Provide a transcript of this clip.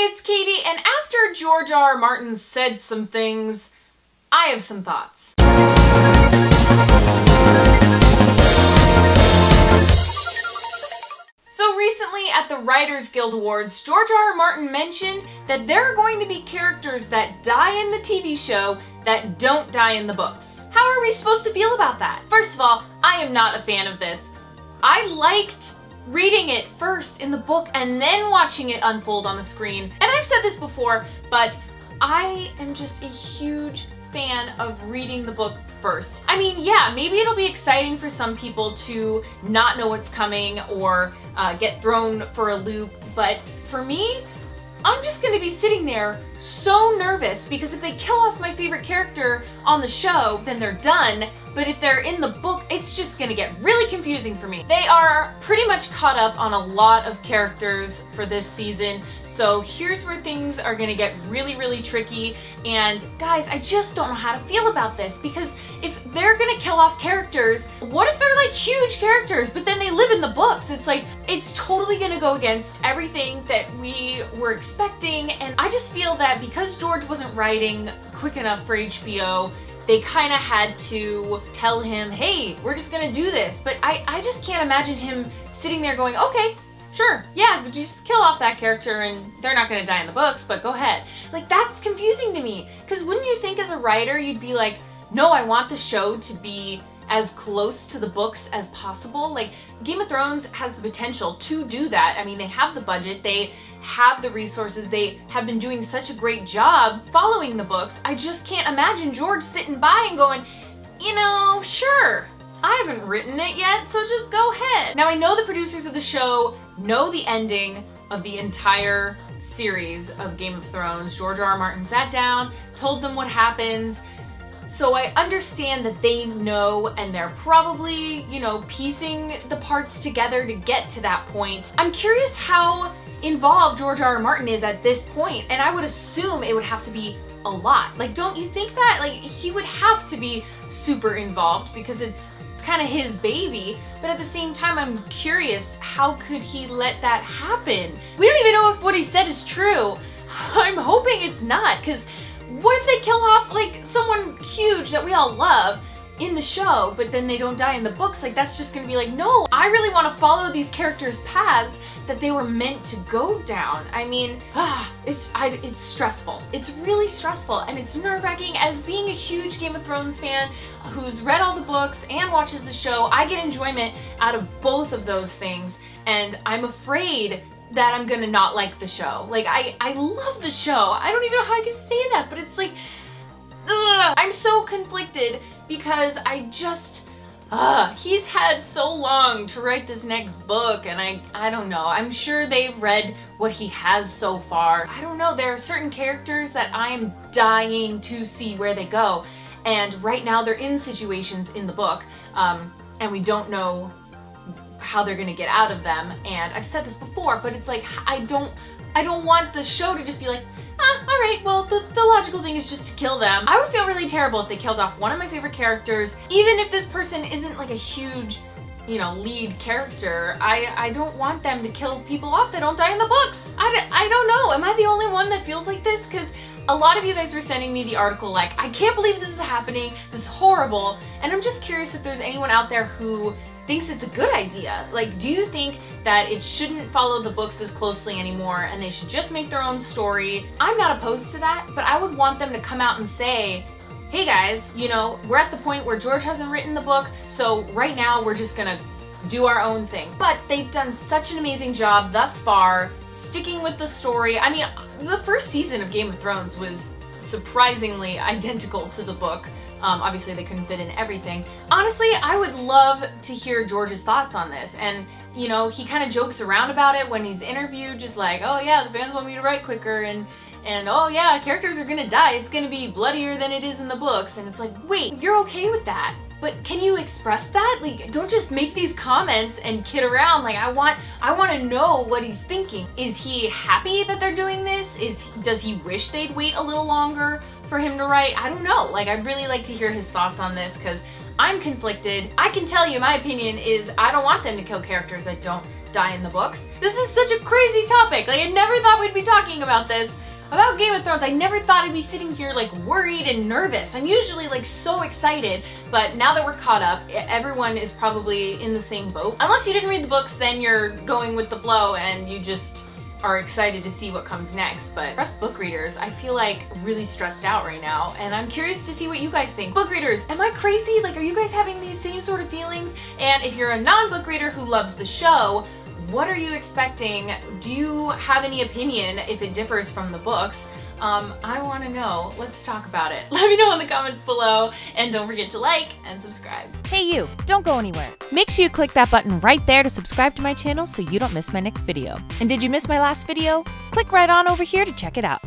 it's Katie, and after George R. R. Martin said some things, I have some thoughts. So recently at the Writers Guild Awards, George R. R. Martin mentioned that there are going to be characters that die in the TV show that don't die in the books. How are we supposed to feel about that? First of all, I am not a fan of this. I liked reading it first in the book and then watching it unfold on the screen. And I've said this before, but I am just a huge fan of reading the book first. I mean, yeah, maybe it'll be exciting for some people to not know what's coming or get thrown for a loop, but for me, I'm just gonna be sitting there so nervous because if they kill off my favorite character on the show, then they're done. But if they're in the book, it's just gonna get really confusing for me. They are pretty much caught up on a lot of characters for this season, so here's where things are gonna get really, really tricky. And guys, I just don't know how to feel about this because if they're gonna kill off characters, what if they're like huge characters, but then they live in the books? It's like, it's totally gonna go against everything that we were expecting, and I just feel that because George wasn't writing quick enough for HBO, they kind of had to tell him, hey, we're just gonna do this. But I just can't imagine him sitting there going, okay, sure, yeah, would you just kill off that character and they're not gonna die in the books, but go ahead. Like, that's confusing to me, because wouldn't you think as a writer, you'd be like, no, I want the show to be as close to the books as possible. Like, Game of Thrones has the potential to do that. I mean, they have the budget, they have the resources, they have been doing such a great job following the books. I just can't imagine George sitting by and going, you know, sure, I haven't written it yet, so just go ahead. Now, I know the producers of the show know the ending of the entire series of Game of Thrones. George R. R. Martin sat down, told them what happens, so I understand that they know and they're probably, you know, piecing the parts together to get to that point. I'm curious how involved George R. R. Martin is at this point, and I would assume it would have to be a lot. Like, don't you think that? Like, he would have to be super involved because it's kind of his baby, but at the same time, I'm curious, how could he let that happen? We don't even know if what he said is true. I'm hoping it's not, because what if they kill off like someone huge that we all love in the show, but then they don't die in the books? Like, that's just gonna be like, no, I really want to follow these characters' paths that they were meant to go down. I mean, it's stressful. It's really stressful, and it's nerve-wracking. As being a huge Game of Thrones fan who's read all the books and watches the show, I get enjoyment out of both of those things, and I'm afraid that I'm gonna not like the show. Like, I love the show. I don't even know how I can say that, but it's like, ugh. I'm so conflicted because I just, he's had so long to write this next book, and I don't know. I'm sure they've read what he has so far. I don't know, there are certain characters that I am dying to see where they go, and right now they're in situations in the book, and we don't know how they're gonna get out of them. And I've said this before, but it's like, I don't want the show to just be like, alright, well, the logical thing is just to kill them. I would feel really terrible if they killed off one of my favorite characters, even if this person isn't like a huge, you know, lead character. I don't want them to kill people off that don't die in the books. I don't know, am I the only one that feels like this? Because a lot of you guys were sending me the article like, I can't believe this is happening, this is horrible, and I'm just curious if there's anyone out there who thinks it's a good idea. Like, do you think that it shouldn't follow the books as closely anymore and they should just make their own story? I'm not opposed to that, but I would want them to come out and say, hey guys, you know, we're at the point where George hasn't written the book, so right now we're just gonna do our own thing. But they've done such an amazing job thus far, sticking with the story. I mean, the first season of Game of Thrones was surprisingly identical to the book. Obviously they couldn't fit in everything. Honestly, I would love to hear George's thoughts on this, and you know, he kind of jokes around about it when he's interviewed, just like, oh yeah, the fans want me to write quicker, and oh yeah, characters are gonna die, it's gonna be bloodier than it is in the books, and it's like, wait, you're okay with that? But can you express that? Like, don't just make these comments and kid around. Like, I want to know what he's thinking. Is he happy that they're doing this? Does he wish they'd wait a little longer for him to write? I don't know. Like, I'd really like to hear his thoughts on this, because I'm conflicted. I can tell you my opinion is I don't want them to kill characters that don't die in the books. This is such a crazy topic. Like, I never thought we'd be talking about this. About Game of Thrones, I never thought I'd be sitting here like worried and nervous. I'm usually like so excited, but now that we're caught up, everyone is probably in the same boat. Unless you didn't read the books, then you're going with the flow and you just are excited to see what comes next. But for us book readers, I feel like really stressed out right now, and I'm curious to see what you guys think. Book readers, am I crazy? Like, are you guys having these same sort of feelings? And if you're a non-book reader who loves the show, what are you expecting? Do you have any opinion if it differs from the books? I want to know. Let's talk about it. Let me know in the comments below, and don't forget to like and subscribe. Hey you, don't go anywhere. Make sure you click that button right there to subscribe to my channel so you don't miss my next video. And did you miss my last video? Click right on over here to check it out.